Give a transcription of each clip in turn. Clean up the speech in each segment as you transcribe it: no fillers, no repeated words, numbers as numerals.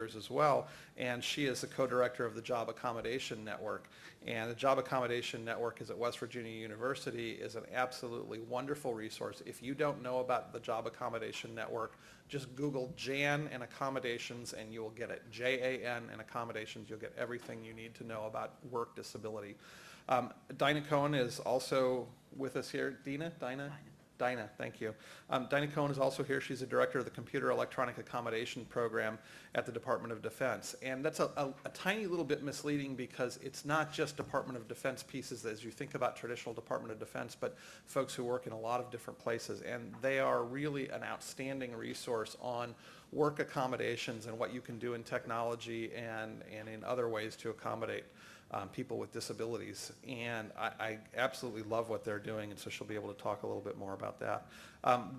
as well, and she is the co-director of the Job Accommodation Network. And the Job Accommodation Network is at West Virginia University, is an absolutely wonderful resource. If you don't know about the Job Accommodation Network, just Google Jan and accommodations and you will get it. Jan and accommodations, you'll get everything you need to know about work disability. Dinah Cohen is also with us here. Dinah, thank you. Dinah Cohen is also here. She's the director of the Computer Electronic Accommodation Program at the Department of Defense. And that's a tiny little bit misleading because it's not just Department of Defense pieces as you think about traditional Department of Defense, but folks who work in a lot of different places. And they are really an outstanding resource on work accommodations and what you can do in technology and in other ways to accommodate people with disabilities. And I absolutely love what they're doing, and so she'll be able to talk a little bit more about that.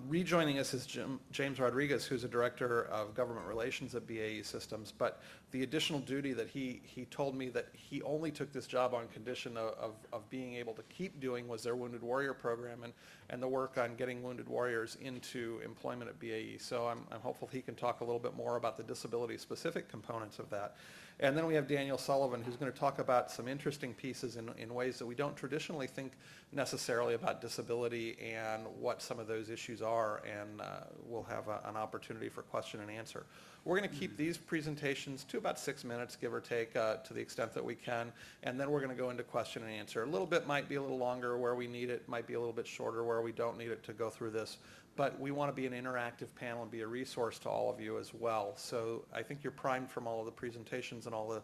Rejoining us is James Rodriguez, who's a director of government relations at BAE Systems, but the additional duty that he told me that he only took this job on condition of being able to keep doing was their Wounded Warrior program and the work on getting wounded warriors into employment at BAE. So I'm hopeful he can talk a little bit more about the disability-specific components of that. And then we have Daniel Sullivan, who's going to talk about some interesting pieces in ways that we don't traditionally think necessarily about disability and what some of those issues are, and we'll have an opportunity for question and answer. We're going to keep these presentations to about 6 minutes, give or take, to the extent that we can, and then we're going to go into question and answer. A little bit might be a little longer where we need it, might be a little bit shorter where we don't need it to go through this, but we want to be an interactive panel and be a resource to all of you as well. So I think you're primed from all of the presentations and all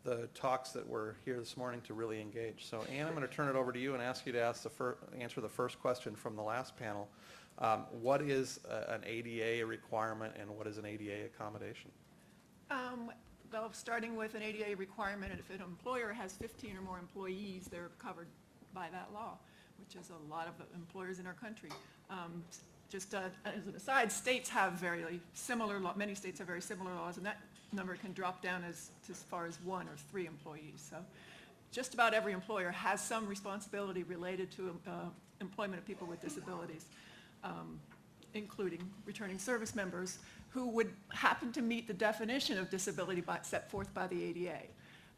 the talks that were here this morning to really engage. So Ann, I'm going to turn it over to you and ask you to answer the first question from the last panel. What is an ADA requirement and what is an ADA accommodation? Well, starting with an ADA requirement, if an employer has 15 or more employees, they're covered by that law, which is a lot of employers in our country. Just as an aside, states have very similar many states have very similar laws, and that number can drop down as far as 1 or 3 employees. So just about every employer has some responsibility related to employment of people with disabilities, including returning service members who would happen to meet the definition of disability set forth by the ADA.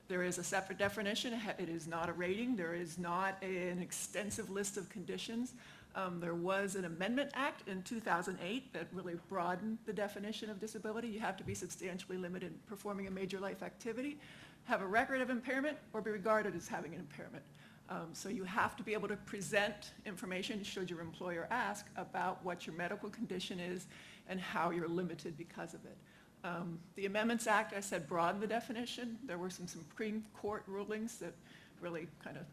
There is a separate definition. It is not a rating. There is not an extensive list of conditions. There was an amendment act in 2008 that really broadened the definition of disability. You have to be substantially limited in performing a major life activity, have a record of impairment, or be regarded as having an impairment. So you have to be able to present information, should your employer ask, about what your medical condition is and how you're limited because of it. The Amendments Act, I said, broadened the definition. There were some Supreme Court rulings that really kind of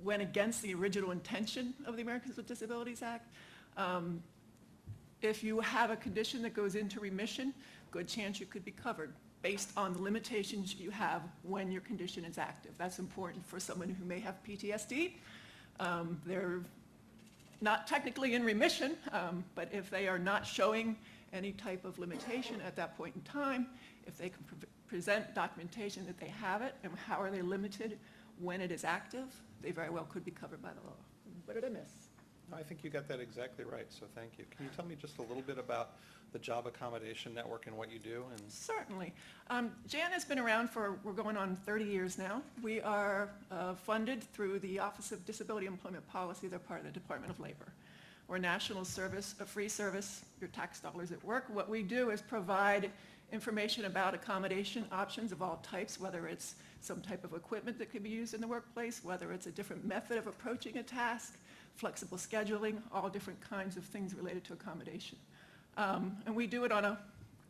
went against the original intention of the Americans with Disabilities Act. If you have a condition that goes into remission, good chance you could be covered based on the limitations you have when your condition is active. That's important for someone who may have PTSD. They're not technically in remission, but if they are not showing any type of limitation at that point in time, if they can present documentation that they have it, and how are they limited when it is active, they very well could be covered by the law. What did I miss? I think you got that exactly right, so thank you. Can you tell me just a little bit about the Job Accommodation Network and what you do? Certainly. JAN has been around we're going on 30 years now. We are funded through the Office of Disability Employment Policy. They're part of the Department of Labor. We're a national service, a free service, your tax dollars at work. What we do is provide information about accommodation options of all types, whether it's some type of equipment that could be used in the workplace, whether it's a different method of approaching a task, flexible scheduling, all different kinds of things related to accommodation. And we do it on a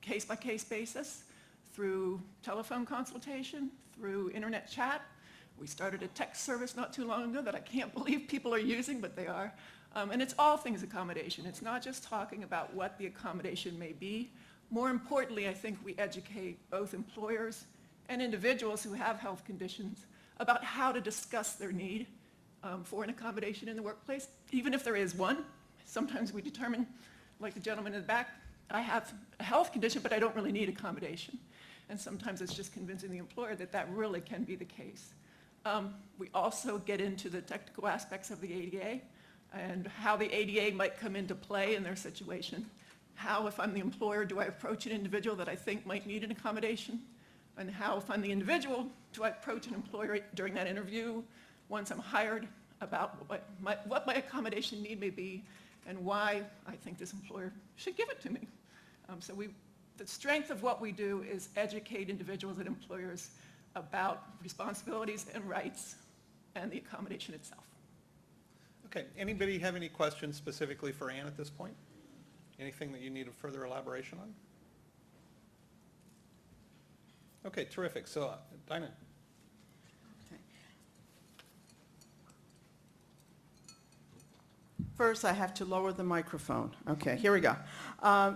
case-by-case basis through telephone consultation, through internet chat. We started a text service not too long ago that I can't believe people are using, but they are. And it's all things accommodation. It's not just talking about what the accommodation may be. More importantly, I think we educate both employers and individuals who have health conditions about how to discuss their need for an accommodation in the workplace, even if there is one. Sometimes we determine, like the gentleman in the back, I have a health condition, but I don't really need accommodation. And sometimes it's just convincing the employer that that really can be the case. We also get into the technical aspects of the ADA and how the ADA might come into play in their situation, How, if I'm the employer, do I approach an individual that I think might need an accommodation? And how, if I'm the individual, do I approach an employer during that interview, once I'm hired, about what my accommodation need may be and why I think this employer should give it to me. So the strength of what we do is educate individuals and employers about responsibilities and rights and the accommodation itself. Okay, anybody have any questions specifically for Ann at this point? Anything that you need a further elaboration on? Okay, terrific. So, Dinah. First, I have to lower the microphone. Okay, here we go.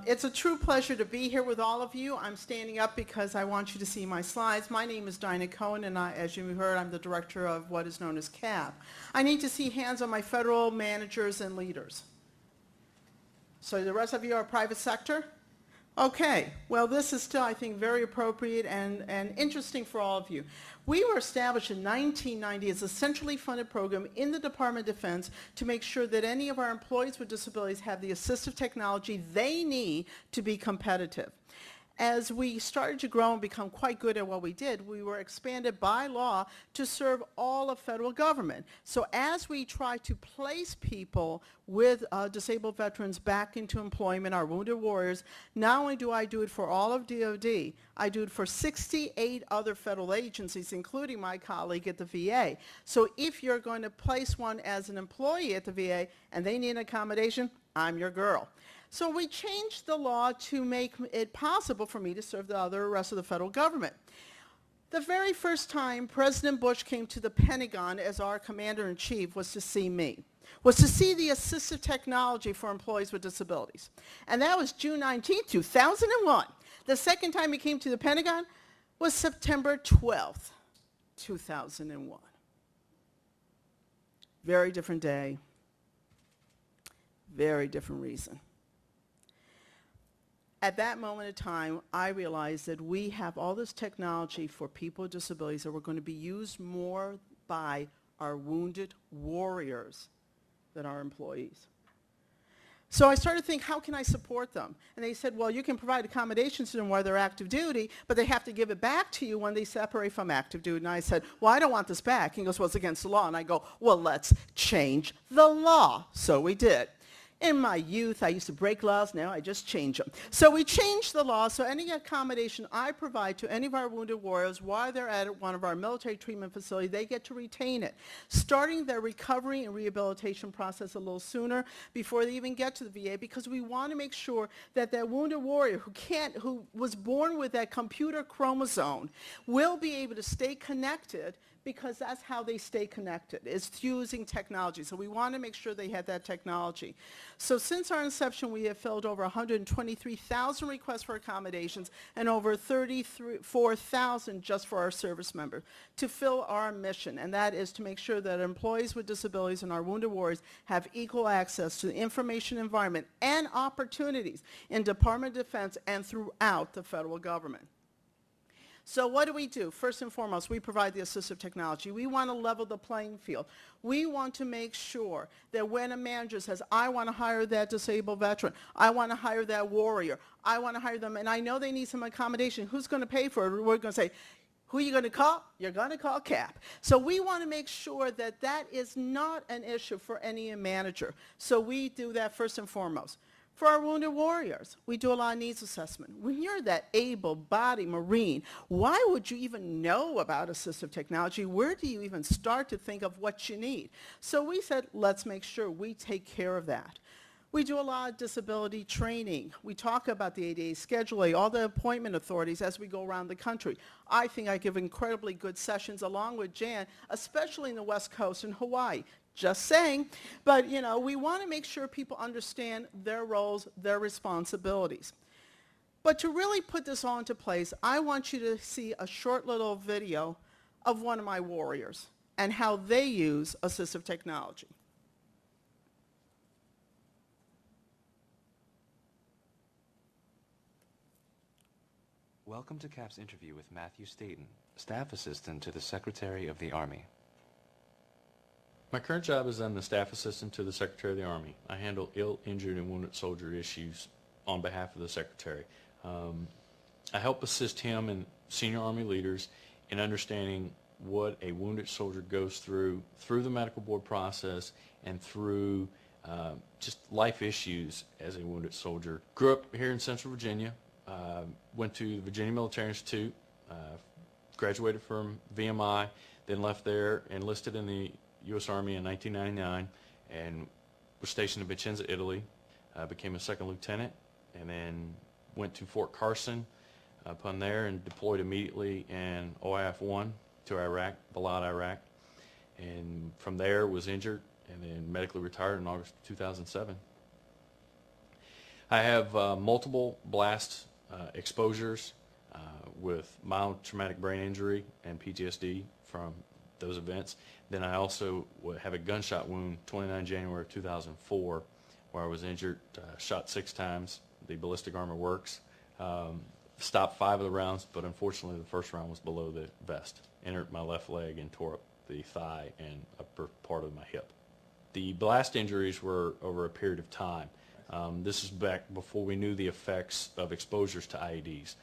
It's a true pleasure to be here with all of you. I'm standing up because I want you to see my slides. My name is Dinah Cohen, and as you heard, I'm the director of what is known as CAP. I need to see hands on my federal managers and leaders. So the rest of you are private sector? Okay, well, this is still, I think, very appropriate and interesting for all of you. We were established in 1990 as a centrally funded program in the Department of Defense to make sure that any of our employees with disabilities have the assistive technology they need to be competitive. As we started to grow and become quite good at what we did, we were expanded by law to serve all of federal government. So as we try to place people with disabled veterans back into employment, our wounded warriors, not only do I do it for all of DOD, I do it for 68 other federal agencies, including my colleague at the VA. So if you're going to place one as an employee at the VA and they need an accommodation, I'm your girl. So we changed the law to make it possible for me to serve the rest of the federal government. The very first time President Bush came to the Pentagon as our commander-in-chief was to see me, was to see the assistive technology for employees with disabilities. And that was June 19, 2001. The second time he came to the Pentagon was September 12th, 2001. Very different day, very different reason. At that moment in time, I realized that we have all this technology for people with disabilities that were going to be used more by our wounded warriors than our employees. So I started to think, how can I support them? And they said, well, you can provide accommodations to them while they're active duty, but they have to give it back to you when they separate from active duty. And I said, well, I don't want this back. He goes, well, it's against the law. And I go, well, let's change the law. So we did. In my youth, I used to break laws. Now I just change them. So we changed the law, so any accommodation I provide to any of our wounded warriors while they're at one of our military treatment facilities, they get to retain it, starting their recovery and rehabilitation process a little sooner before they even get to the VA, because we want to make sure that that wounded warrior who was born with that computer chromosome will be able to stay connected, because that's how they stay connected, is using technology. So we want to make sure they have that technology. So since our inception, we have filled over 123,000 requests for accommodations and over 34,000 just for our service members to fill our mission, and that is to make sure that employees with disabilities and our wounded warriors have equal access to the information environment and opportunities in Department of Defense and throughout the federal government. So what do we do? First and foremost, we provide the assistive technology. We want to level the playing field. We want to make sure that when a manager says, I want to hire that disabled veteran, I want to hire that warrior, I want to hire them, and I know they need some accommodation, who's going to pay for it? We're going to say, who are you going to call? You're going to call CAP. So we want to make sure that that is not an issue for any manager. So we do that first and foremost. For our wounded warriors, we do a lot of needs assessment. When you're that able-bodied Marine, why would you even know about assistive technology? Where do you even start to think of what you need? So we said, let's make sure we take care of that. We do a lot of disability training. We talk about the ADA Schedule A, all the appointment authorities as we go around the country. I think I give incredibly good sessions along with Jan, especially in the West Coast and Hawaii. Just saying. But, you know, we want to make sure people understand their roles, their responsibilities. But to really put this all into place, I want you to see a short little video of one of my warriors and how they use assistive technology. Welcome to CAP's interview with Matthew Staten, Staff Assistant to the Secretary of the Army. My current job is I'm the Staff Assistant to the Secretary of the Army. I handle ill, injured, and wounded soldier issues on behalf of the Secretary. I help assist him and senior Army leaders in understanding what a wounded soldier goes through the medical board process and through just life issues as a wounded soldier. Grew up here in Central Virginia, went to the Virginia Military Institute, graduated from VMI, then left there, enlisted in the U.S. Army in 1999, and was stationed in Vicenza, Italy. Became a second lieutenant, and then went to Fort Carson upon there and deployed immediately in OIF-1 to Iraq, Balad, Iraq. And from there was injured and then medically retired in August 2007. I have multiple blast exposures with mild traumatic brain injury and PTSD from those events. Then I also have a gunshot wound 29 January of 2004 where I was injured, shot 6 times. The ballistic armor works. Stopped 5 of the rounds, but unfortunately the first round was below the vest. Entered my left leg and tore up the thigh and upper part of my hip. The blast injuries were over a period of time. This is back before we knew the effects of exposures to IEDs.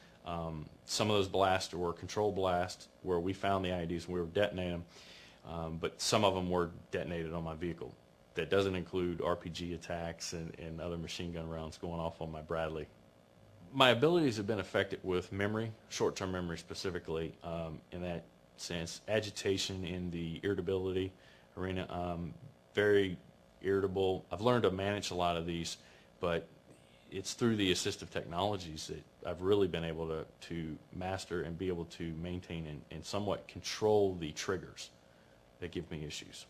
Some of those blasts were controlled blasts where we found the IEDs and we were detonating them, but some of them were detonated on my vehicle. That doesn't include RPG attacks and other machine gun rounds going off on my Bradley. My abilities have been affected with memory, short-term memory specifically, in that sense. Agitation in the irritability arena, very irritable. I've learned to manage a lot of these, but it's through the assistive technologies that I've really been able to master and be able to maintain and somewhat control the triggers that give me issues.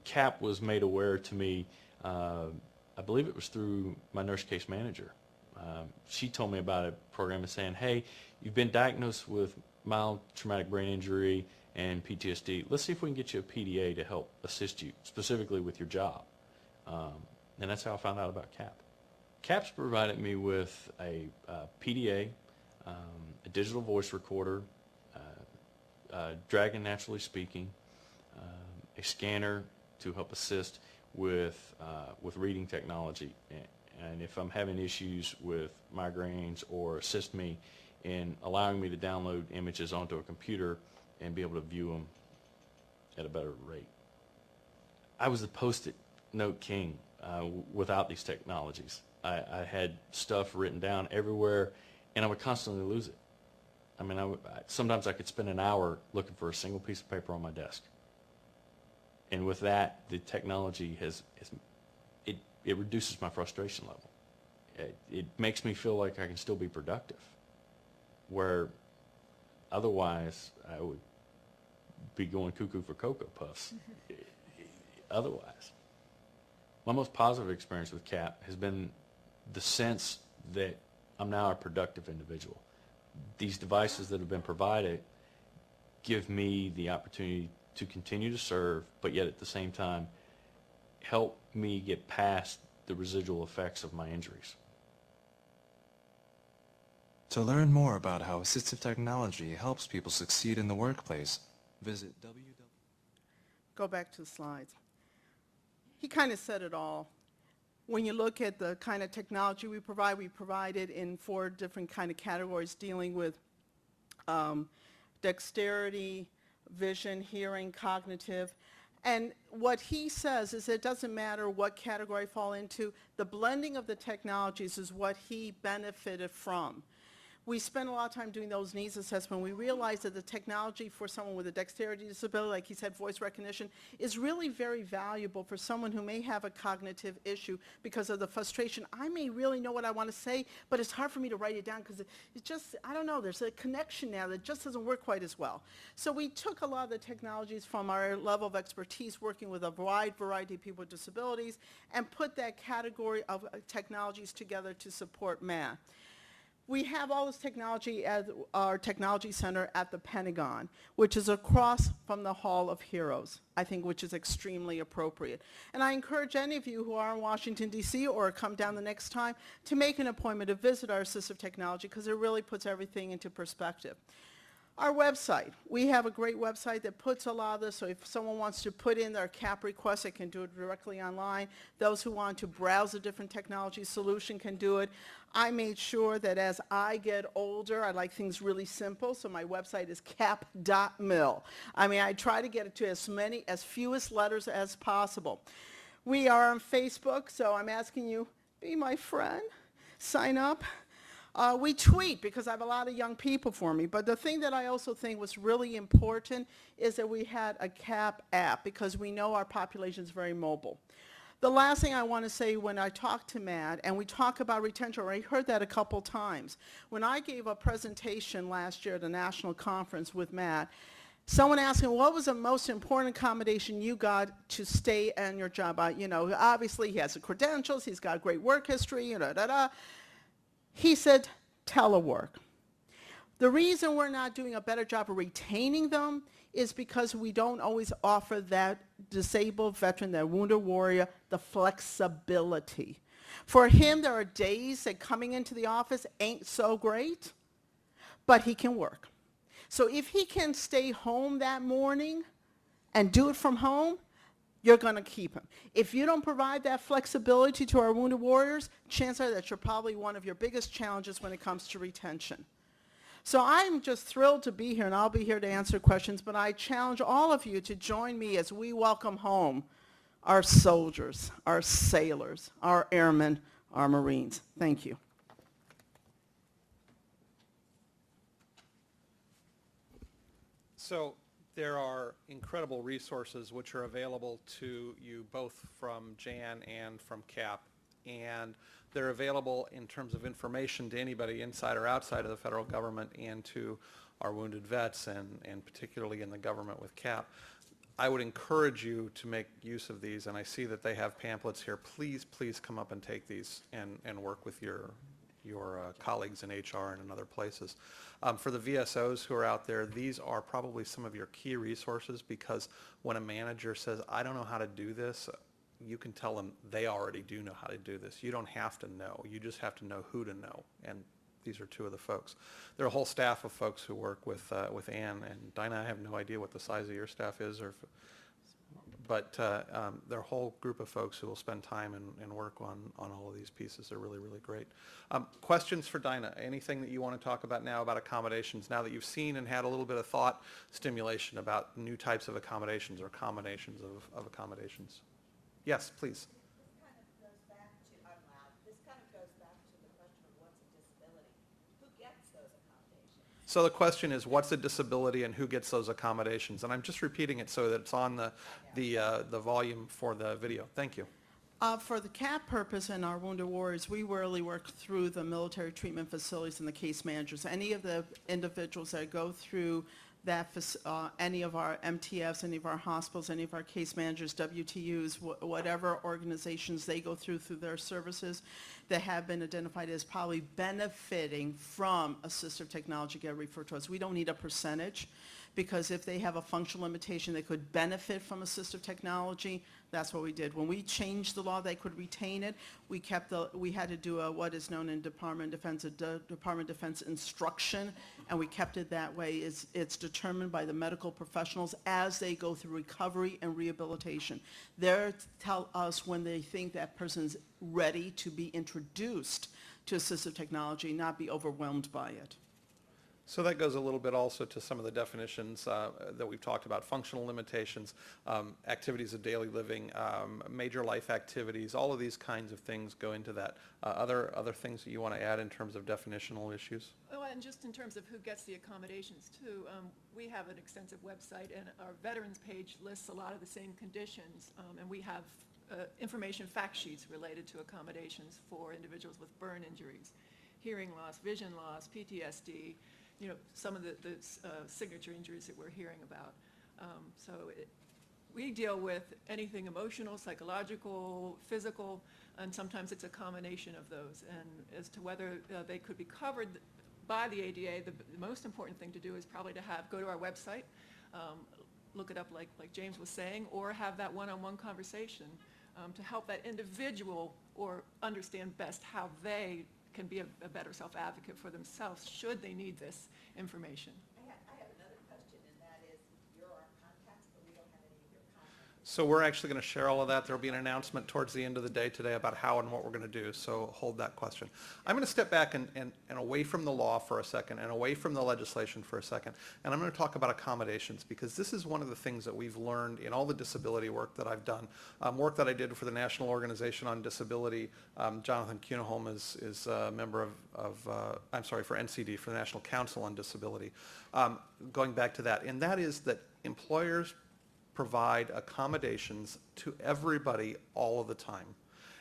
CAP was made aware to me, I believe it was through my nurse case manager. She told me about a program and saying, hey, you've been diagnosed with mild traumatic brain injury and PTSD. Let's see if we can get you a PDA to help assist you, specifically with your job. And that's how I found out about CAP. CAP's provided me with a PDA, a digital voice recorder, Dragon Naturally Speaking, a scanner to help assist with reading technology. And if I'm having issues with migraines, or assist me in allowing me to download images onto a computer and be able to view them at a better rate. I was the Post-it note king without these technologies. I had stuff written down everywhere, and I would constantly lose it. I mean, sometimes I could spend an hour looking for a single piece of paper on my desk. And with that, the technology it reduces my frustration level. It makes me feel like I can still be productive, where otherwise I would be going cuckoo for Cocoa Puffs. Otherwise. My most positive experience with CAP has been the sense that I'm now a productive individual. These devices that have been provided give me the opportunity to continue to serve, but yet at the same time help me get past the residual effects of my injuries. To learn more about how assistive technology helps people succeed in the workplace, visit Go back to the slides. He kind of said it all. When you look at the kind of technology we provide it in 4 different kind of categories dealing with dexterity, vision, hearing, cognitive. And what he says is it doesn't matter what category I fall into, the blending of the technologies is what he benefited from. We spent a lot of time doing those needs assessments. We realized that the technology for someone with a dexterity disability, like he said, voice recognition, is really very valuable for someone who may have a cognitive issue because of the frustration. I may really know what I want to say, but it's hard for me to write it down because it's just, I don't know, there's a connection now that just doesn't work quite as well. So we took a lot of the technologies from our level of expertise working with a wide variety of people with disabilities and put that category of technologies together to support math. We have all this technology at our technology center at the Pentagon, which is across from the Hall of Heroes, I think, which is extremely appropriate. And I encourage any of you who are in Washington, D.C. or come down the next time to make an appointment to visit our assistive technology because it really puts everything into perspective. Our website. We have a great website that puts a lot of this, so if someone wants to put in their CAP request, they can do it directly online. Those who want to browse a different technology solution can do it. I made sure that as I get older, I like things really simple, so my website is cap.mil. I mean, I try to get it to as fewest letters as possible. We are on Facebook, so I'm asking you, be my friend, sign up. We tweet because I have a lot of young people for me. But the thing that I also think was really important is that we had a CAP app because we know our population is very mobile. The last thing I want to say when I talk to Matt, and we talk about retention, I heard that a couple times. When I gave a presentation last year at a national conference with Matt, someone asked me, what was the most important accommodation you got to stay in your job? You know, obviously he has the credentials, he's got great work history, you know, He said, telework. The reason we're not doing a better job of retaining them is because we don't always offer that disabled veteran, that wounded warrior, the flexibility. For him, there are days that coming into the office ain't so great, but he can work. So if he can stay home that morning and do it from home, you're going to keep him. If you don't provide that flexibility to our wounded warriors, chances are that you're probably one of your biggest challenges when it comes to retention. So I'm just thrilled to be here, and I'll be here to answer questions, but I challenge all of you to join me as we welcome home our soldiers, our sailors, our airmen, our Marines. Thank you. So there are incredible resources which are available to you both from Jan and from CAP, and they're available in terms of information to anybody inside or outside of the federal government and to our wounded vets and particularly in the government with CAP. I would encourage you to make use of these, and I see that they have pamphlets here. Please, please come up and take these and work with your colleagues in HR and in other places. For the VSOs who are out there, these are probably some of your key resources because when a manager says, I don't know how to do this, you can tell them they already do know how to do this. You don't have to know. You just have to know who to know. And these are two of the folks. There are a whole staff of folks who work with Ann. And Dinah, I have no idea what the size of your staff is, but there are a whole group of folks who will spend time and work on all of these pieces. They're really, really great. Questions for Dinah? Anything that you want to talk about now about accommodations, now that you've seen and had a little bit of thought stimulation about new types of accommodations or combinations of accommodations? Yes, please. This kind of goes back to, I'm loud, this kind of goes back to the question of what's a disability. Who gets those accommodations? So the question is, what's a disability and who gets those accommodations? And I'm just repeating it so that it's on the volume for the video. Thank you. For the CAP purpose and our wounded warriors, we really work through the military treatment facilities and the case managers. Any of the individuals that go through that, any of our MTFs, any of our hospitals, any of our case managers, WTUs, whatever organizations they go through their services that have been identified as probably benefiting from assistive technology get referred to us. We don't need a percentage because if they have a functional limitation, they could benefit from assistive technology. That's what we did. When we changed the law, they could retain it. We had to do what is known in Department of Defense, Department of Defense instruction, and we kept it that way. It's determined by the medical professionals as they go through recovery and rehabilitation. They tell us when they think that person's ready to be introduced to assistive technology, not be overwhelmed by it. So that goes a little bit also to some of the definitions that we've talked about, functional limitations, activities of daily living, major life activities, all of these kinds of things go into that. Other things that you want to add in terms of definitional issues? Oh, and just in terms of who gets the accommodations too, we have an extensive website and our veterans page lists a lot of the same conditions, and we have information fact sheets related to accommodations for individuals with burn injuries, hearing loss, vision loss, PTSD, you know, some of the signature injuries that we're hearing about. We deal with anything emotional, psychological, physical, and sometimes it's a combination of those. And as to whether they could be covered by the ADA, the most important thing to do is probably to go to our website, look it up like James was saying, or have that one-on-one conversation to help that individual or understand best how they can be a better self-advocate for themselves should they need this information. I have So we're actually going to share all of that. There'll be an announcement towards the end of the day today about how and what we're going to do, so hold that question. I'm going to step back and away from the law for a second and away from the legislation for a second, and I'm going to talk about accommodations, because this is one of the things that we've learned in all the disability work that I've done. Work that I did for the National Organization on Disability. Jonathan Kuehneholm is a member for NCD, for the National Council on Disability. Going back to that, and that is that employers provide accommodations to everybody all of the time.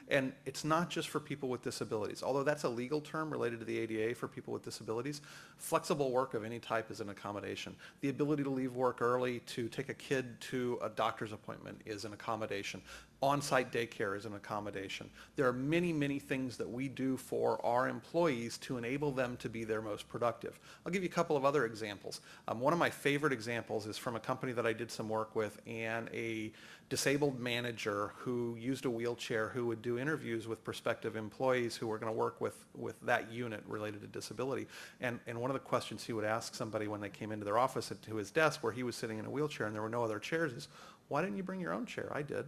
And it's not just for people with disabilities, although that's a legal term related to the ADA for people with disabilities. Flexible work of any type is an accommodation. The ability to leave work early to take a kid to a doctor's appointment is an accommodation. On-site daycare is an accommodation. There are many, many things that we do for our employees to enable them to be their most productive. I'll give you a couple of other examples. One of my favorite examples is from a company that I did some work with, and a disabled manager who used a wheelchair who would do interviews with prospective employees who were going to work with that unit related to disability. And one of the questions he would ask somebody when they came into their office to his desk where he was sitting in a wheelchair and there were no other chairs is, why didn't you bring your own chair? I did.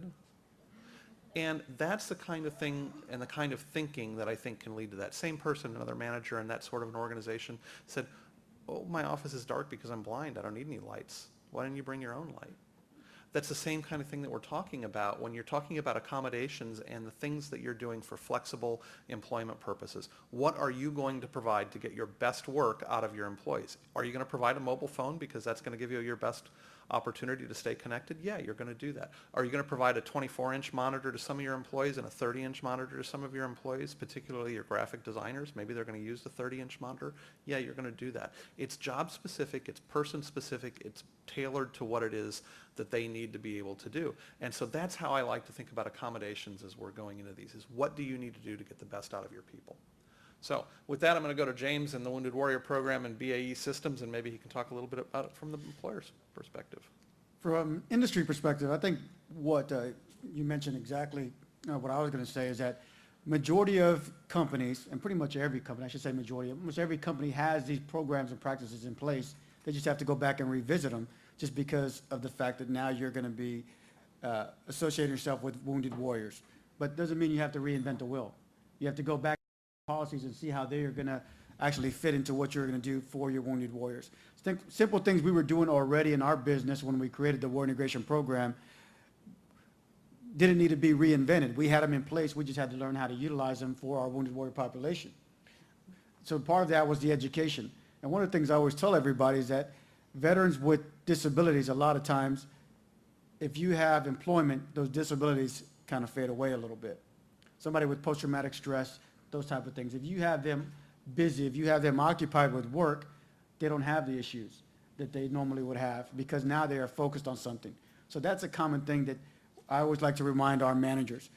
And that's the kind of thing and the kind of thinking that I think can lead to that. Same person, another manager in that sort of an organization said, oh, my office is dark because I'm blind. I don't need any lights. Why didn't you bring your own light? That's the same kind of thing that we're talking about when you're talking about accommodations and the things that you're doing for flexible employment purposes. What are you going to provide to get your best work out of your employees? Are you going to provide a mobile phone because that's going to give you your best opportunity to stay connected? Yeah, you're going to do that. Are you going to provide a 24-inch monitor to some of your employees and a 30-inch monitor to some of your employees, particularly your graphic designers? Maybe they're going to use the 30-inch monitor. Yeah, you're going to do that. It's job-specific, it's person-specific, it's tailored to what it is that they need to be able to do. And so that's how I like to think about accommodations as we're going into these, is what do you need to do to get the best out of your people? So with that, I'm going to go to James and the Wounded Warrior Program and BAE Systems, and maybe he can talk a little bit about it from the employer's perspective. From industry perspective, I think what you mentioned exactly what I was going to say is that majority of companies, and pretty much every company, I should say majority, almost every company has these programs and practices in place. They just have to go back and revisit them just because of the fact that now you're going to be associating yourself with wounded warriors. But it doesn't mean you have to reinvent the wheel. You have to go back to policies and see how they are going to actually fit into what you're going to do for your wounded warriors. Simple things we were doing already in our business when we created the War Integration Program didn't need to be reinvented. We had them in place. We just had to learn how to utilize them for our wounded warrior population. So part of that was the education. And one of the things I always tell everybody is that veterans with disabilities, a lot of times, if you have employment, those disabilities kind of fade away a little bit. Somebody with post-traumatic stress, those type of things. If you have them busy, if you have them occupied with work, they don't have the issues that they normally would have because now they are focused on something. So that's a common thing that I always like to remind our managers.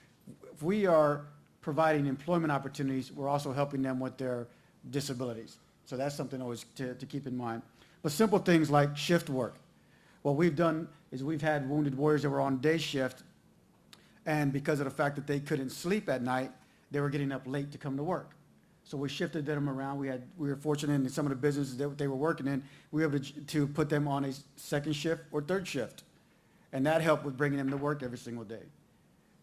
If we are providing employment opportunities, we're also helping them with their disabilities. So that's something always to keep in mind. But simple things like shift work. What we've done is we've had wounded warriors that were on day shift, and because of the fact that they couldn't sleep at night, they were getting up late to come to work. So we shifted them around. We were fortunate in some of the businesses that they were working in, we were able to put them on a second shift or third shift. And that helped with bringing them to work every single day.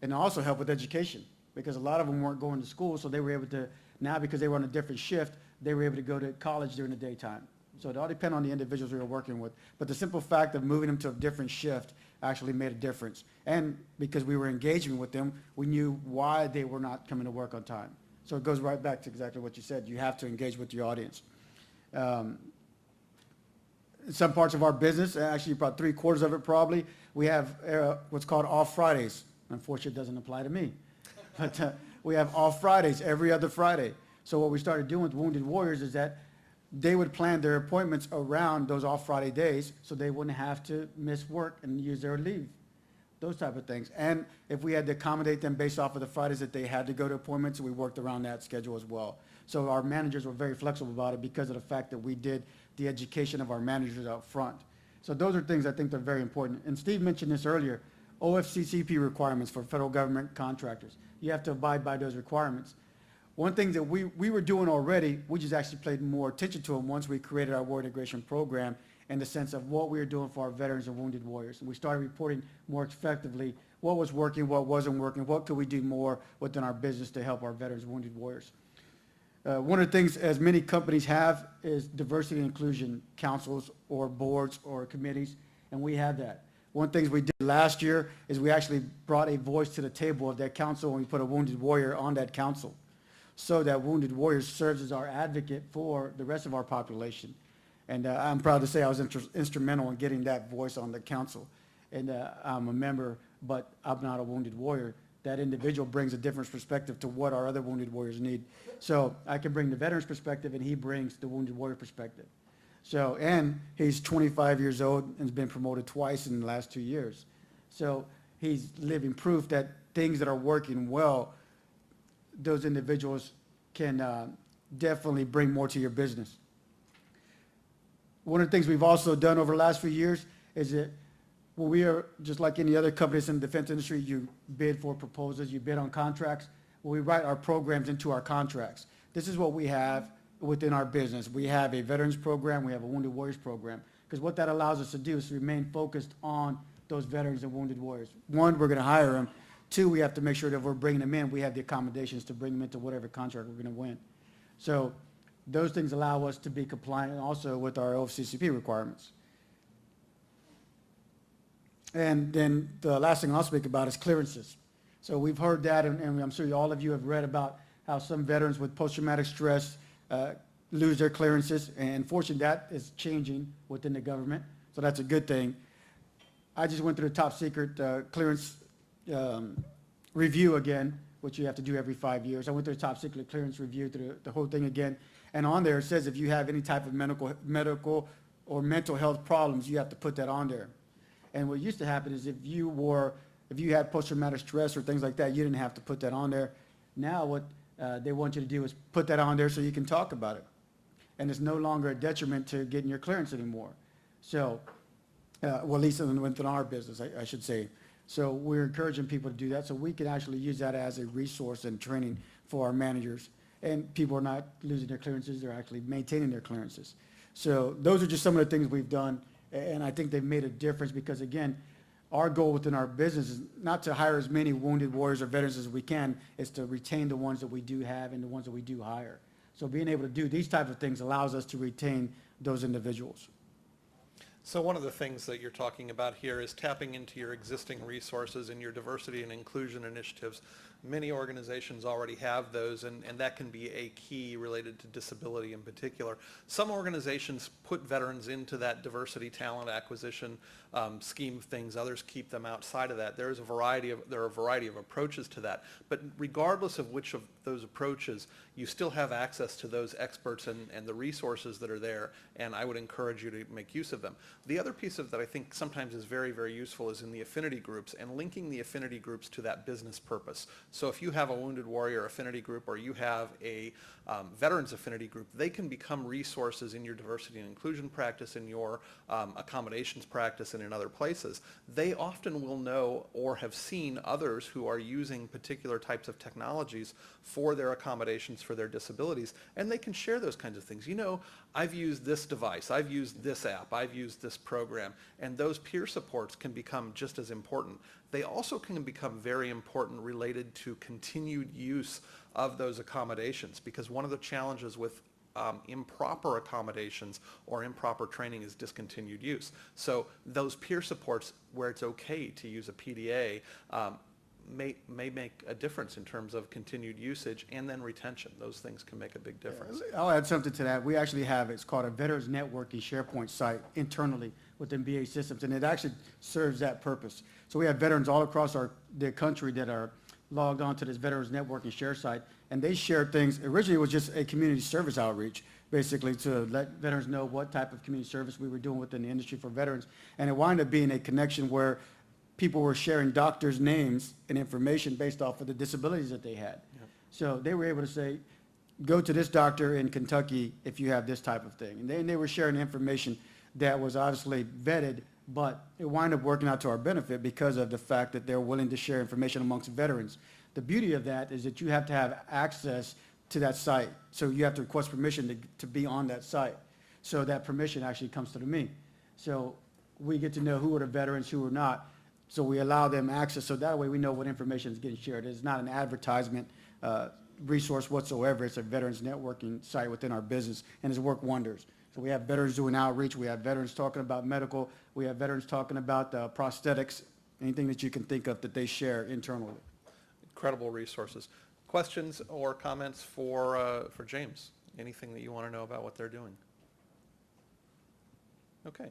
And it also helped with education because a lot of them weren't going to school, so they were able to, now because they were on a different shift, they were able to go to college during the daytime. So it all depends on the individuals we were working with. But the simple fact of moving them to a different shift actually made a difference. And because we were engaging with them, we knew why they were not coming to work on time. So it goes right back to exactly what you said. You have to engage with your audience. In some parts of our business, actually about 3/4 of it probably, we have what's called off Fridays. Unfortunately, it doesn't apply to me. But we have off Fridays every other Friday. So what we started doing with Wounded Warriors is that they would plan their appointments around those off Friday days so they wouldn't have to miss work and use their leave. Those type of things. And if we had to accommodate them based off of the Fridays that they had to go to appointments, we worked around that schedule as well. So our managers were very flexible about it because of the fact that we did the education of our managers out front. So those are things I think that are very important. And Steve mentioned this earlier, OFCCP requirements for federal government contractors. You have to abide by those requirements. One thing that we were doing already, we just actually paid more attention to them once we created our War Integration Program in the sense of what we were doing for our veterans and wounded warriors. And we started reporting more effectively what was working, what wasn't working, what could we do more within our business to help our veterans and wounded warriors. One of the things, as many companies have, is diversity and inclusion councils or boards or committees, and we have that. One of the things we did last year is we actually brought a voice to the table of that council, and we put a wounded warrior on that council, so that wounded warrior serves as our advocate for the rest of our population. And I'm proud to say I was instrumental in getting that voice on the council. And I'm a member, but I'm not a wounded warrior. That individual brings a different perspective to what our other wounded warriors need. So I can bring the veterans perspective, and he brings the wounded warrior perspective. So, and he's 25 years old and has been promoted twice in the last 2 years. So he's living proof that things that are working well, those individuals can definitely bring more to your business. One of the things we've also done over the last few years is that when we are, just like any other companies in the defense industry, you bid for proposals, you bid on contracts. Well, we write our programs into our contracts. This is what we have within our business. We have a veterans program, we have a wounded warriors program, because what that allows us to do is to remain focused on those veterans and wounded warriors. One, we're going to hire them. Two, we have to make sure that if we're bringing them in, we have the accommodations to bring them into whatever contract we're going to win. So those things allow us to be compliant also with our OFCCP requirements. And then the last thing I'll speak about is clearances. So we've heard that, and I'm sure all of you have read about how some veterans with post-traumatic stress lose their clearances, and fortunately that is changing within the government, so that's a good thing. I just went through the top secret clearance review again, which you have to do every 5 years. I went through the top secret clearance review through the whole thing again, and on there it says if you have any type of medical or mental health problems, you have to put that on there. And what used to happen is if you had post-traumatic stress or things like that, you didn't have to put that on there. Now what they want you to do is put that on there so you can talk about it. And it's no longer a detriment to getting your clearance anymore. So, well, at least within our business, I should say. So we're encouraging people to do that so we can actually use that as a resource and training for our managers. And people are not losing their clearances, they're actually maintaining their clearances. So those are just some of the things we've done, and I think they've made a difference because, again, our goal within our business is not to hire as many wounded warriors or veterans as we can, is to retain the ones that we do have and the ones that we do hire. So being able to do these types of things allows us to retain those individuals. So one of the things that you're talking about here is tapping into your existing resources and your diversity and inclusion initiatives. Many organizations already have those, and that can be a key related to disability in particular. Some organizations put veterans into that diversity talent acquisition scheme of things. Others keep them outside of that. There are a variety of approaches to that. But regardless of which of those approaches, you still have access to those experts and the resources that are there, and I would encourage you to make use of them. The other piece of that I think sometimes is very, very useful is in the affinity groups and linking the affinity groups to that business purpose. So if you have a Wounded Warrior affinity group or you have a Veterans affinity group, they can become resources in your diversity and inclusion practice, in your accommodations practice, and in other places. They often will know or have seen others who are using particular types of technologies for their accommodations for their disabilities, and they can share those kinds of things. You know, I've used this device, I've used this app, I've used this program, and those peer supports can become just as important. They also can become very important related to continued use of those accommodations, because one of the challenges with improper accommodations or improper training is discontinued use. So those peer supports where it's okay to use a PDA may make a difference in terms of continued usage and then retention. Those things can make a big difference. I'll add something to that. We actually have, it's called a Veterans Networking SharePoint site internally within BAE Systems, and it actually serves that purpose. So we have veterans all across the country that are logged on to this Veterans Networking Share site, and they share things. Originally, it was just a community service outreach, basically to let veterans know what type of community service we were doing within the industry for veterans, and it wound up being a connection where people were sharing doctors' names and information based off of the disabilities that they had. Yep. So they were able to say, go to this doctor in Kentucky if you have this type of thing. And they were sharing information that was obviously vetted, but it wound up working out to our benefit because of the fact that they're willing to share information amongst veterans. The beauty of that is that you have to have access to that site. So you have to request permission to be on that site. So that permission actually comes to me. So we get to know who are the veterans, who are not. So we allow them access, so that way we know what information is getting shared. It's not an advertisement resource whatsoever. It's a veterans networking site within our business, and it's worked wonders. So we have veterans doing outreach. We have veterans talking about medical. We have veterans talking about prosthetics, anything that you can think of that they share internally. Incredible resources. Questions or comments for James? Anything that you want to know about what they're doing? Okay.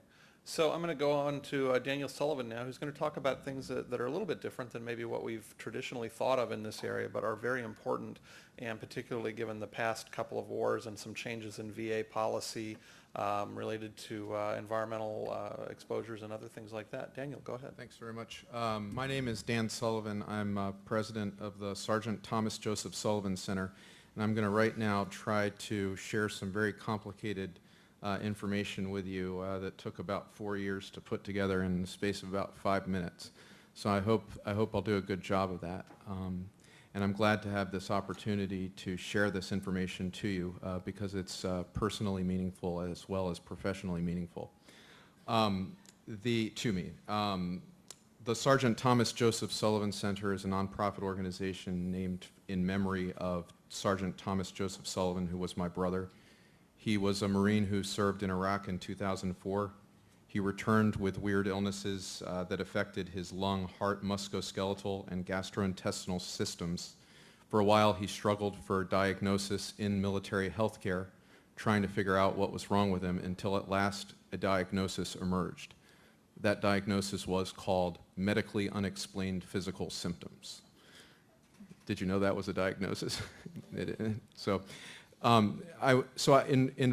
So I'm going to go on to Daniel Sullivan now, who's going to talk about things that are a little bit different than maybe what we've traditionally thought of in this area, but are very important, and particularly given the past couple of wars and some changes in VA policy related to environmental exposures and other things like that. Daniel, go ahead. Thanks very much. My name is Dan Sullivan. I'm president of the Sergeant Thomas Joseph Sullivan Center, and I'm going to right now try to share some very complicated information with you that took about 4 years to put together in the space of about 5 minutes. So I hope I'll do a good job of that. And I'm glad to have this opportunity to share this information to you because it's personally meaningful as well as professionally meaningful. To me. The Sergeant Thomas Joseph Sullivan Center is a nonprofit organization named in memory of Sergeant Thomas Joseph Sullivan, who was my brother. He was a Marine who served in Iraq in 2004. He returned with weird illnesses that affected his lung, heart, musculoskeletal, and gastrointestinal systems. For a while, he struggled for diagnosis in military healthcare, trying to figure out what was wrong with him until at last a diagnosis emerged. That diagnosis was called medically unexplained physical symptoms. Did you know that was a diagnosis? In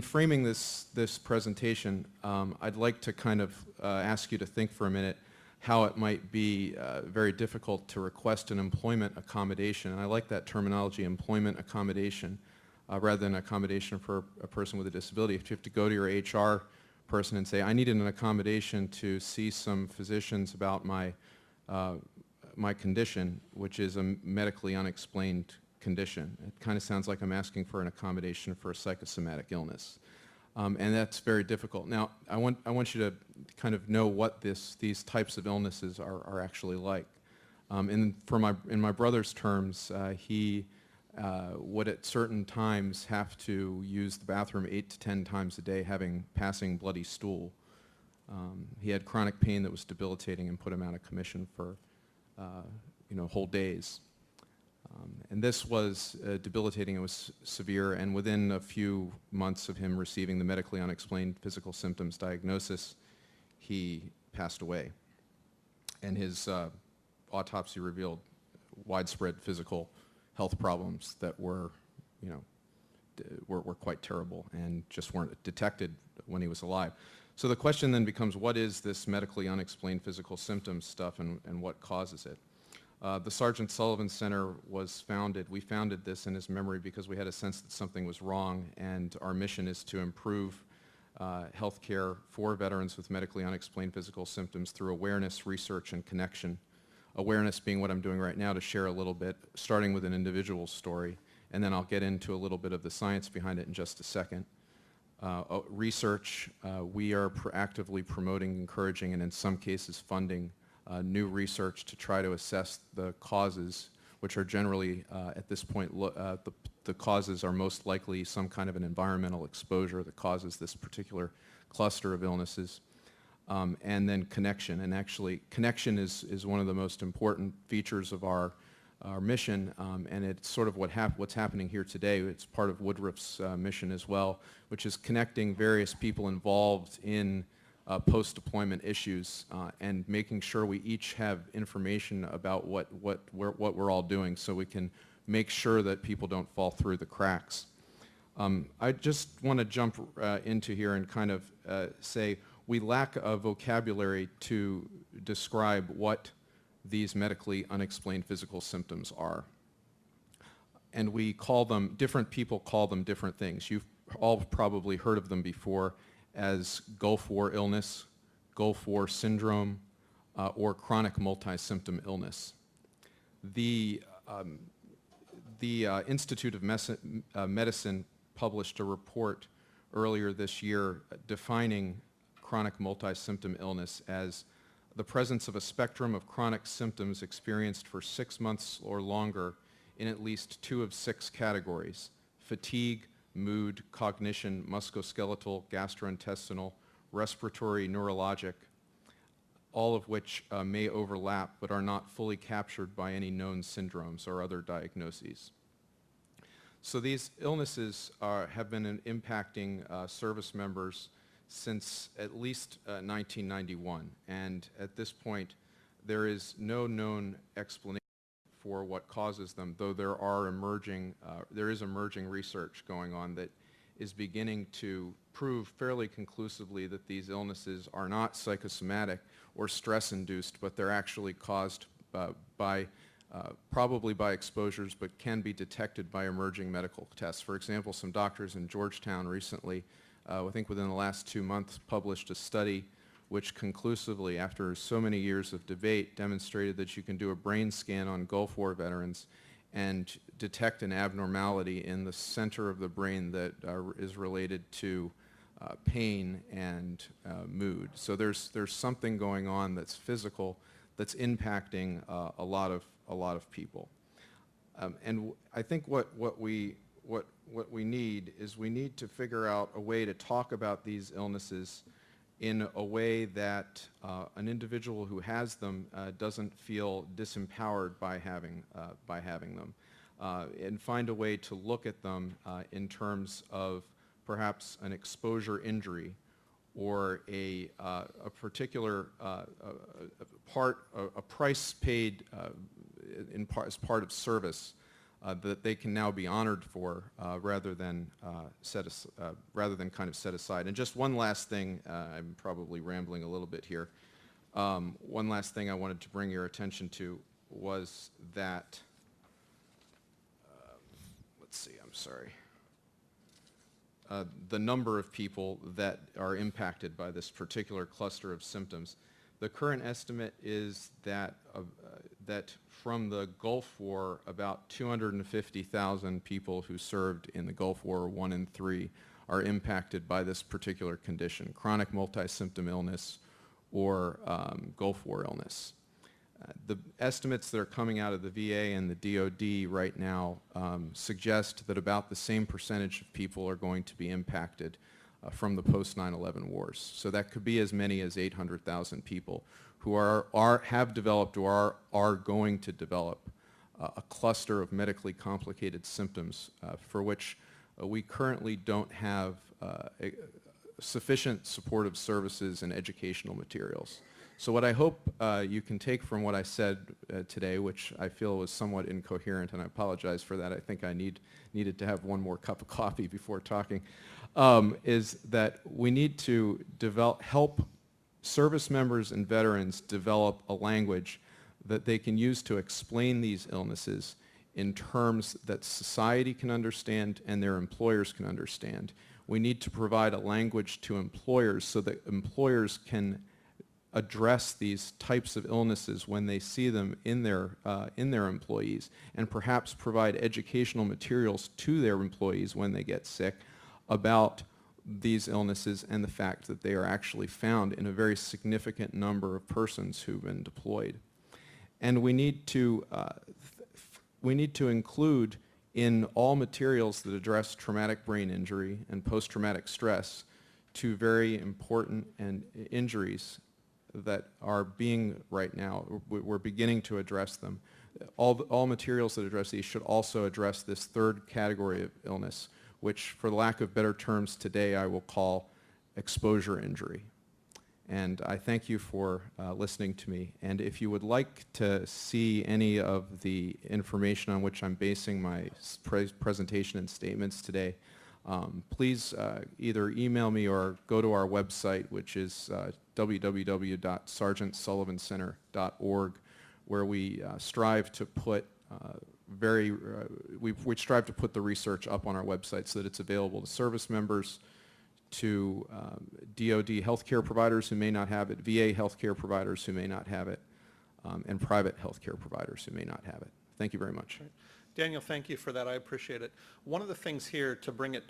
framing this presentation, I'd like to kind of ask you to think for a minute how it might be very difficult to request an employment accommodation. And I like that terminology, employment accommodation, rather than accommodation for a person with a disability. If you have to go to your HR person and say, I needed an accommodation to see some physicians about my condition, which is a medically unexplained condition. It kind of sounds like I'm asking for an accommodation for a psychosomatic illness. And that's very difficult. Now, I want you to kind of know what these types of illnesses are actually like. In my brother's terms, he would at certain times have to use the bathroom 8 to 10 times a day, passing bloody stool. He had chronic pain that was debilitating and put him out of commission for whole days. And this was debilitating. It was severe, and within a few months of him receiving the medically unexplained physical symptoms diagnosis, he passed away. And his autopsy revealed widespread physical health problems that were quite terrible and just weren't detected when he was alive. So the question then becomes, what is this medically unexplained physical symptoms stuff, and what causes it? The Sergeant Sullivan Center was founded, we founded this in his memory because we had a sense that something was wrong, and our mission is to improve health care for veterans with medically unexplained physical symptoms through awareness, research, and connection. Awareness being what I'm doing right now to share a little bit, starting with an individual story, and then I'll get into a little bit of the science behind it in just a second. Research, we are actively promoting, encouraging, and in some cases funding new research to try to assess the causes, which are generally, at this point, the causes are most likely some kind of an environmental exposure that causes this particular cluster of illnesses. And then connection, and actually connection is one of the most important features of our mission, and it's sort of what's happening here today. It's part of Woodruff's mission as well, which is connecting various people involved in post-deployment issues and making sure we each have information about what we're all doing so we can make sure that people don't fall through the cracks. I just want to jump into here and kind of say we lack a vocabulary to describe what these medically unexplained physical symptoms are. And we call them, different people call them different things. You've all probably heard of them before as Gulf War illness, Gulf War syndrome, or chronic multi-symptom illness. The Institute of Medicine published a report earlier this year defining chronic multi-symptom illness as the presence of a spectrum of chronic symptoms experienced for 6 months or longer in at least 2 of 6 categories: fatigue, mood, cognition, musculoskeletal, gastrointestinal, respiratory, neurologic, all of which may overlap but are not fully captured by any known syndromes or other diagnoses. So these illnesses have been impacting service members since at least 1991, and at this point there is no known explanation for what causes them, though there is emerging research going on that is beginning to prove fairly conclusively that these illnesses are not psychosomatic or stress-induced, but they're actually caused probably by exposures, but can be detected by emerging medical tests. For example, some doctors in Georgetown recently, I think within the last 2 months, published a study which conclusively, after so many years of debate, demonstrated that you can do a brain scan on Gulf War veterans and detect an abnormality in the center of the brain that is related to pain and mood. So there's something going on that's physical that's impacting a lot of people. And I think what we need is we need to figure out a way to talk about these illnesses in a way that an individual who has them doesn't feel disempowered by having them, and find a way to look at them in terms of perhaps an exposure injury or a particular a price paid as part of service that they can now be honored for rather than kind of set aside. And just one last thing, I'm probably rambling a little bit here. One last thing I wanted to bring your attention to was that, let's see, I'm sorry. The number of people that are impacted by this particular cluster of symptoms. The current estimate is that that from the Gulf War, about 250,000 people who served in the Gulf War I and III are impacted by this particular condition, chronic multi-symptom illness or Gulf War illness. The estimates that are coming out of the VA and the DoD right now suggest that about the same percentage of people are going to be impacted from the post-9/11 wars. So that could be as many as 800,000 people who have developed or are going to develop a cluster of medically complicated symptoms for which we currently don't have sufficient supportive services and educational materials. So what I hope you can take from what I said today, which I feel was somewhat incoherent, and I apologize for that. I think I needed to have one more cup of coffee before talking, is that we need to help service members and veterans develop a language that they can use to explain these illnesses in terms that society can understand and their employers can understand. We need to provide a language to employers so that employers can address these types of illnesses when they see them in their employees, and perhaps provide educational materials to their employees when they get sick about these illnesses and the fact that they are actually found in a very significant number of persons who've been deployed. And we need to include in all materials that address traumatic brain injury and post-traumatic stress, two very important injuries that are being right now, we're beginning to address them. All materials that address these should also address this third category of illness, which for lack of better terms today I will call exposure injury. And I thank you for listening to me. And if you would like to see any of the information on which I'm basing my presentation and statements today, please either email me or go to our website, which is www.sergeantsullivancenter.org, where we strive to put we strive to put the research up on our website so that it's available to service members, to DoD healthcare providers who may not have it, VA healthcare providers who may not have it, and private healthcare providers who may not have it. Thank you very much. Daniel, thank you for that. I appreciate it. One of the things here, to bring it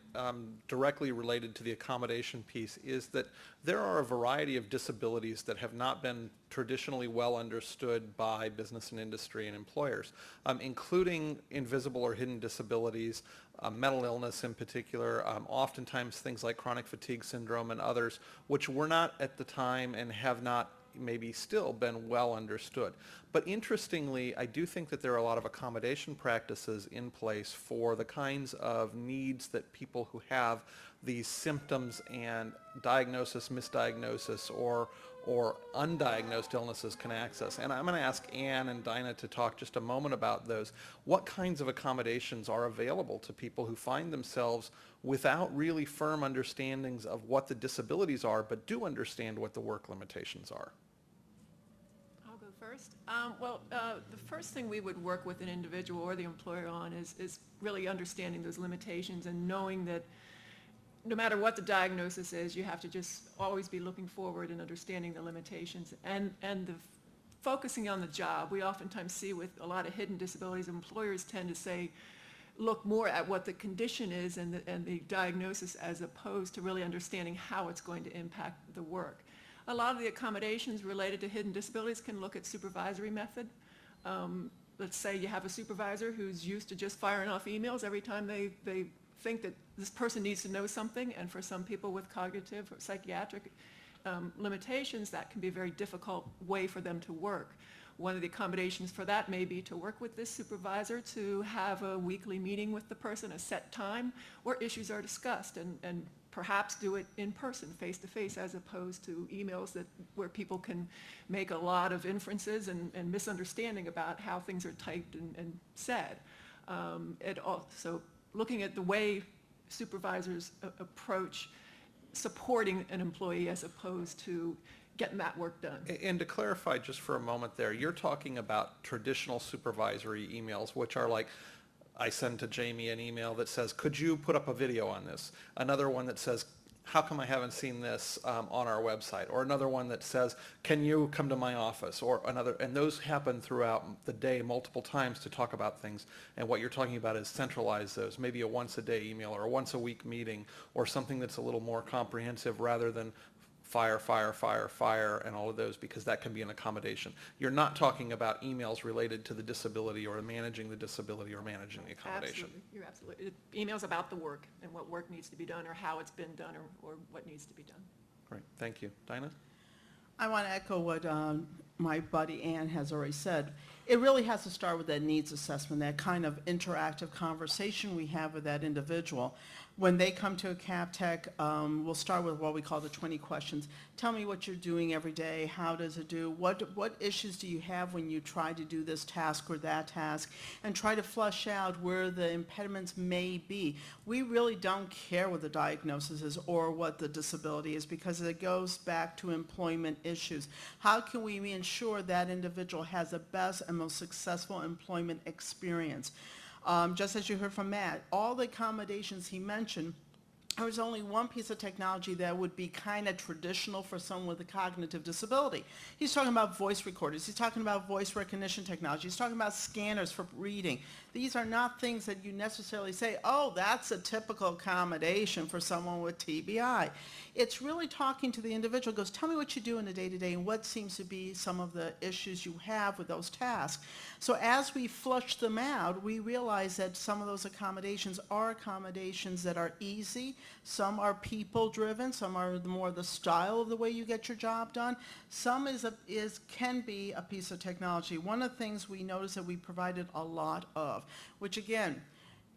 directly related to the accommodation piece, is that there are a variety of disabilities that have not been traditionally well understood by business and industry and employers, including invisible or hidden disabilities, mental illness in particular, oftentimes things like chronic fatigue syndrome and others, which were not at the time and have not maybe still been well understood. But interestingly, I do think that there are a lot of accommodation practices in place for the kinds of needs that people who have these symptoms and diagnosis, misdiagnosis, or undiagnosed illnesses can access. And I'm going to ask Ann and Dinah to talk just a moment about those. What kinds of accommodations are available to people who find themselves without really firm understandings of what the disabilities are, but do understand what the work limitations are? I'll go first. The first thing we would work with an individual or the employer on is really understanding those limitations and knowing that no matter what the diagnosis is, you have to just always be looking forward and understanding the limitations and the focusing on the job. We oftentimes see with a lot of hidden disabilities, employers tend to say, look more at what the condition is and the diagnosis as opposed to really understanding how it's going to impact the work. A lot of the accommodations related to hidden disabilities can look at supervisory method. Let's say you have a supervisor who's used to just firing off emails every time they think that this person needs to know something, and for some people with cognitive or psychiatric limitations, that can be a very difficult way for them to work. One of the accommodations for that may be to work with this supervisor to have a weekly meeting with the person, a set time, where issues are discussed, and perhaps do it in person, face-to-face, as opposed to emails where people can make a lot of inferences and misunderstanding about how things are typed and said. So looking at the way supervisors approach supporting an employee as opposed to getting that work done. And to clarify just for a moment there, you're talking about traditional supervisory emails, which are like, I send to Jamie an email that says, could you put up a video on this? Another one that says, how come I haven't seen this on our website? Or another one that says, can you come to my office? Or another, and those happen throughout the day multiple times to talk about things. And what you're talking about is centralize those, maybe a once a day email or a once a week meeting or something that's a little more comprehensive rather than fire, fire, fire, fire, and all of those, because that can be an accommodation. You're not talking about emails related to the disability or managing the disability or managing the accommodation. Absolutely, you're absolutely. Emails about the work and what work needs to be done or how it's been done or what needs to be done. Great, thank you. Dinah? I want to echo what my buddy Ann has already said. It really has to start with that needs assessment, that kind of interactive conversation we have with that individual. When they come to a CAPTEC, we'll start with what we call the 20 questions. Tell me what you're doing every day. How does it do? What issues do you have when you try to do this task or that task? And try to flush out where the impediments may be. We really don't care what the diagnosis is or what the disability is because it goes back to employment issues. How can we ensure that individual has the best and most successful employment experience? Just as you heard from Matt, all the accommodations he mentioned, there was only one piece of technology that would be kind of traditional for someone with a cognitive disability. He's talking about voice recorders. He's talking about voice recognition technology. He's talking about scanners for reading. These are not things that you necessarily say, oh, that's a typical accommodation for someone with TBI. It's really talking to the individual, goes, tell me what you do in the day-to-day and what seems to be some of the issues you have with those tasks. So as we flush them out, we realize that some of those accommodations are accommodations that are easy. Some are people-driven. Some are more the style of the way you get your job done. Some can be a piece of technology. One of the things we noticed that we provided a lot of, which again,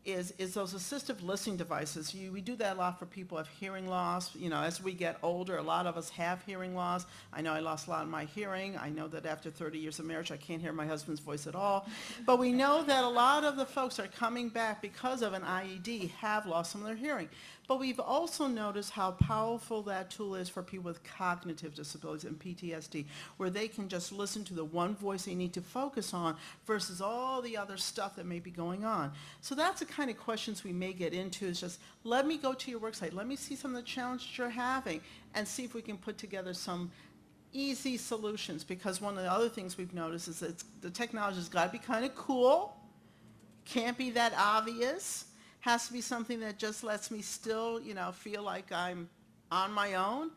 is those assistive listening devices. We do that a lot for people who have hearing loss. You know, as we get older, a lot of us have hearing loss. I know I lost a lot of my hearing. I know that after 30 years of marriage, I can't hear my husband's voice at all. But we know that a lot of the folks are coming back because of an IED have lost some of their hearing. But we've also noticed how powerful that tool is for people with cognitive disabilities and PTSD, where they can just listen to the one voice they need to focus on versus all the other stuff that may be going on. So that's the kind of questions we may get into, is just, let me go to your worksite, let me see some of the challenges you're having, and see if we can put together some easy solutions. Because one of the other things we've noticed is that the technology's got to be kind of cool, can't be that obvious. Has to be something that just lets me still, feel like I'm on my own.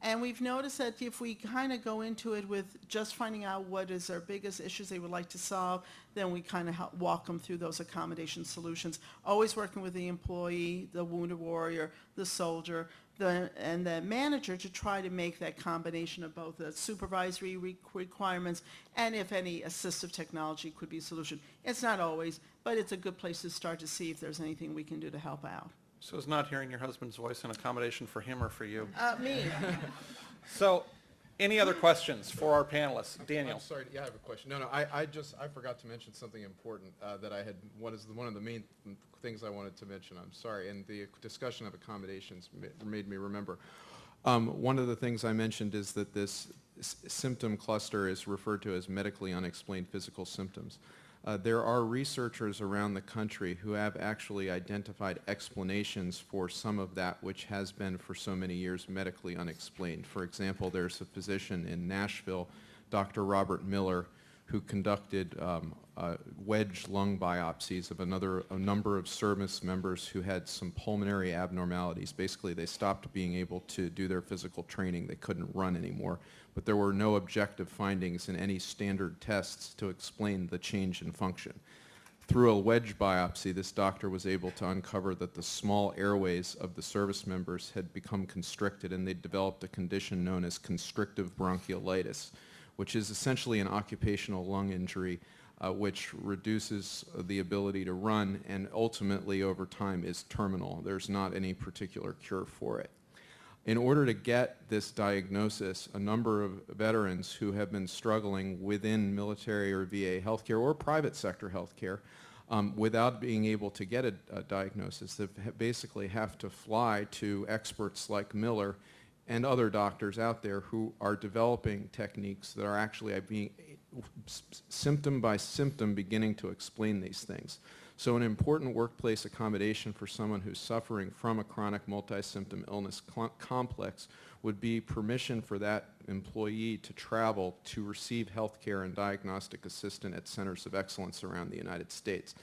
And we've noticed that if we kind of go into it with just finding out what is their biggest issues they would like to solve, then we kind of walk them through those accommodation solutions, always working with the employee, the wounded warrior, the soldier, and the manager to try to make that combination of both the supervisory requirements and if any assistive technology could be a solution. It's not always, but it's a good place to start to see if there's anything we can do to help out. So is not hearing your husband's voice an accommodation for him or for you? Me. So, any other questions for our panelists? Daniel? I'm sorry, yeah, I have a question. No, I forgot to mention something important that I had, one of the main things I wanted to mention, I'm sorry, and the discussion of accommodations made me remember. One of the things I mentioned is that this symptom cluster is referred to as medically unexplained physical symptoms. There are researchers around the country who have actually identified explanations for some of that which has been for so many years medically unexplained. For example, there's a physician in Nashville, Dr. Robert Miller, who conducted wedge lung biopsies of a number of service members who had some pulmonary abnormalities. Basically, they stopped being able to do their physical training. They couldn't run anymore. But there were no objective findings in any standard tests to explain the change in function. Through a wedge biopsy, this doctor was able to uncover that the small airways of the service members had become constricted, and they developed a condition known as constrictive bronchiolitis, which is essentially an occupational lung injury which reduces the ability to run and ultimately over time is terminal. There's not any particular cure for it. In order to get this diagnosis, a number of veterans who have been struggling within military or VA healthcare or private sector healthcare without being able to get a diagnosis, they basically have to fly to experts like Miller and other doctors out there who are developing techniques that are actually being symptom by symptom beginning to explain these things. So an important workplace accommodation for someone who's suffering from a chronic multi-symptom illness complex would be permission for that employee to travel to receive health care and diagnostic assistance at centers of excellence around the United States.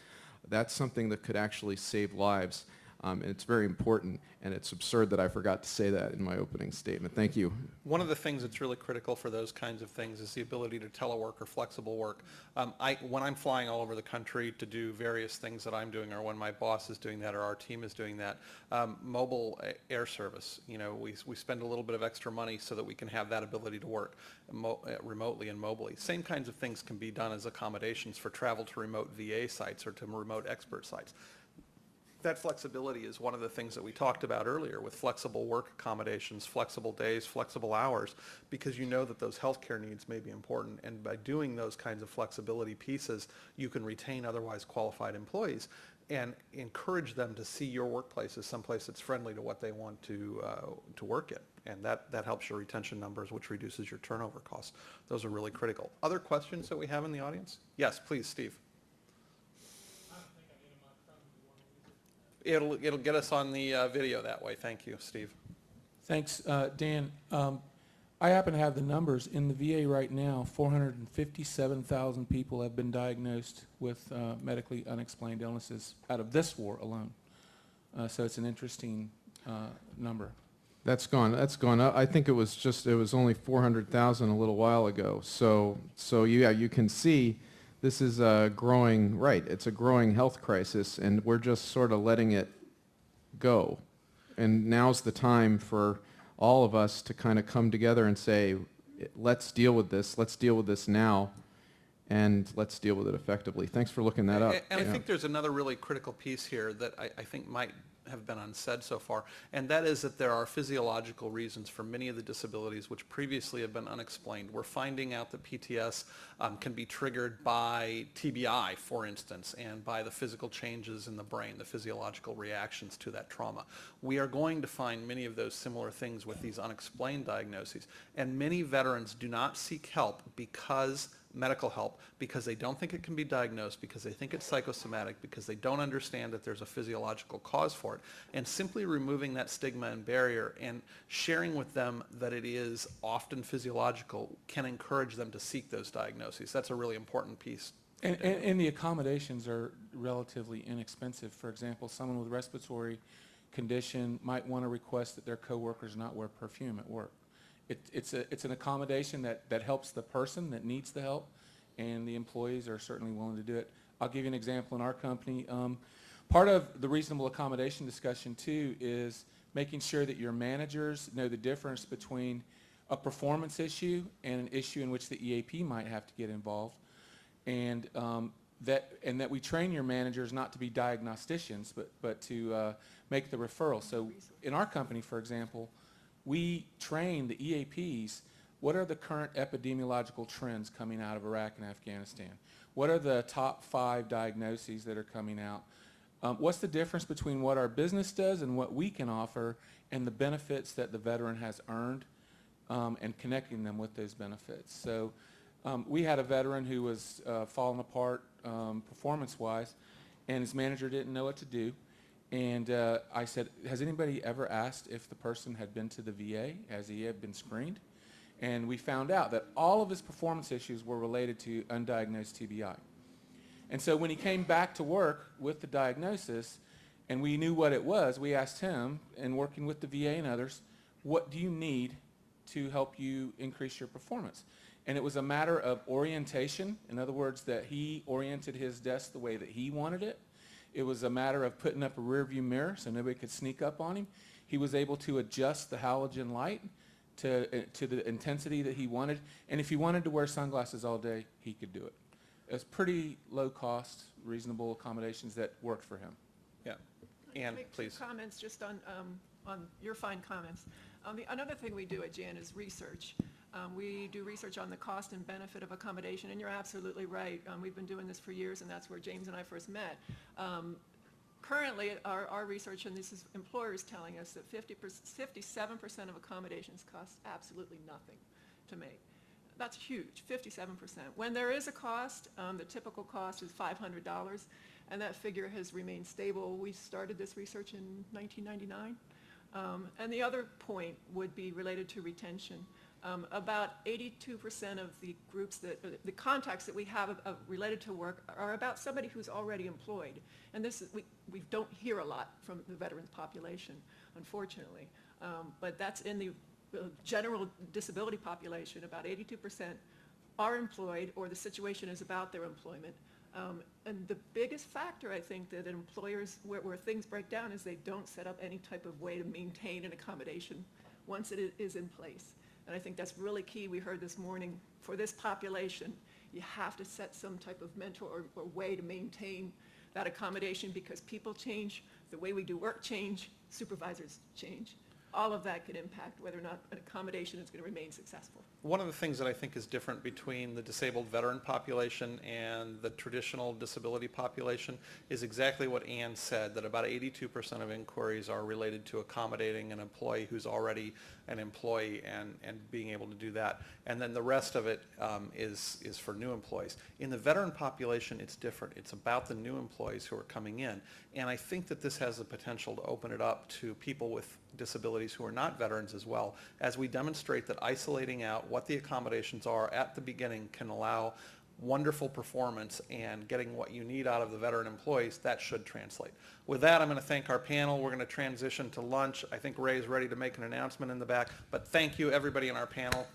That's something that could actually save lives. And it's very important, and it's absurd that I forgot to say that in my opening statement. Thank you. One of the things that's really critical for those kinds of things is the ability to telework or flexible work. When I'm flying all over the country to do various things that I'm doing, or when my boss is doing that, or our team is doing that, mobile air service, we spend a little bit of extra money so that we can have that ability to work remotely and mobily. Same kinds of things can be done as accommodations for travel to remote VA sites or to remote expert sites. That flexibility is one of the things that we talked about earlier with flexible work accommodations, flexible days, flexible hours, because you know that those healthcare needs may be important. And by doing those kinds of flexibility pieces, you can retain otherwise qualified employees and encourage them to see your workplace as someplace that's friendly to what they want to work in. And that helps your retention numbers, which reduces your turnover costs. Those are really critical. Other questions that we have in the audience? Yes, please, Steve. It'll get us on the video that way. Thank you, Steve. Thanks, Dan. I happen to have the numbers. In the VA right now, 457,000 people have been diagnosed with medically unexplained illnesses out of this war alone. So it's an interesting number. That's gone up. I think it was only 400,000 a little while ago. So yeah, you can see this is a growing, right, it's a growing health crisis, and we're just sort of letting it go. And now's the time for all of us to kind of come together and say, let's deal with this now, and let's deal with it effectively. Thanks for looking that up. And I think there's another really critical piece here that I think might have been unsaid so far, and that is that there are physiological reasons for many of the disabilities which previously have been unexplained. We're finding out that PTS can be triggered by TBI, for instance, and by the physical changes in the brain, the physiological reactions to that trauma. We are going to find many of those similar things with these unexplained diagnoses, and many veterans do not seek help medical help because they don't think it can be diagnosed, because they think it's psychosomatic, because they don't understand that there's a physiological cause for it. And simply removing that stigma and barrier and sharing with them that it is often physiological can encourage them to seek those diagnoses. That's a really important piece And the accommodations are relatively inexpensive. For example, someone with respiratory condition might want to request that their coworkers not wear perfume at work. It's an accommodation that helps the person that needs the help, and the employees are certainly willing to do it. I'll give you an example in our company. Part of the reasonable accommodation discussion too is making sure that your managers know the difference between a performance issue and an issue in which the EAP might have to get involved, and that we train your managers not to be diagnosticians, but to make the referral. So in our company, for example, we train the EAPs. What are the current epidemiological trends coming out of Iraq and Afghanistan? What are the top 5 diagnoses that are coming out? What's the difference between what our business does and what we can offer, and the benefits that the veteran has earned, and connecting them with those benefits? So we had a veteran who was falling apart performance-wise, and his manager didn't know what to do. And I said, has anybody ever asked if the person had been to the VA? Has he had been screened? And we found out that all of his performance issues were related to undiagnosed TBI. And so when he came back to work with the diagnosis, and we knew what it was, we asked him, and working with the VA and others, what do you need to help you increase your performance? And it was a matter of orientation. In other words, that he oriented his desk the way that he wanted it. It was a matter of putting up a rear view mirror so nobody could sneak up on him. He was able to adjust the halogen light to the intensity that he wanted. And if he wanted to wear sunglasses all day, he could do it. It was pretty low cost, reasonable accommodations that worked for him. Yeah. Ann, Make please. 2 comments just on your fine comments. Another thing we do at Jan is research. We do research on the cost and benefit of accommodation, and you're absolutely right. We've been doing this for years, and that's where James and I first met. Currently, our research, and this is employers telling us that 57% of accommodations cost absolutely nothing to make. That's huge, 57%. When there is a cost, the typical cost is $500, and that figure has remained stable. We started this research in 1999. And the other point would be related to retention. About 82% of the groups the contacts that we have related to work are about somebody who's already employed. And this is, we don't hear a lot from the veterans population, unfortunately. But that's in the general disability population. About 82% are employed, or the situation is about their employment. And the biggest factor, I think, that employers, where things break down, is they don't set up any type of way to maintain an accommodation once it is in place. And I think that's really key. We heard this morning, for this population, you have to set some type of mentor or way to maintain that accommodation, because people change, the way we do work change, supervisors change. All of that can impact whether or not an accommodation is going to remain successful. One of the things that I think is different between the disabled veteran population and the traditional disability population is exactly what Ann said, that about 82% of inquiries are related to accommodating an employee who's already an employee and being able to do that. And then the rest of it is for new employees. In the veteran population, it's different. It's about the new employees who are coming in. And I think that this has the potential to open it up to people with disabilities who are not veterans as well, as we demonstrate that isolating out what the accommodations are at the beginning can allow wonderful performance, and getting what you need out of the veteran employees, that should translate. With that, I'm going to thank our panel. We're going to transition to lunch. I think Ray's ready to make an announcement in the back, but thank you everybody in our panel.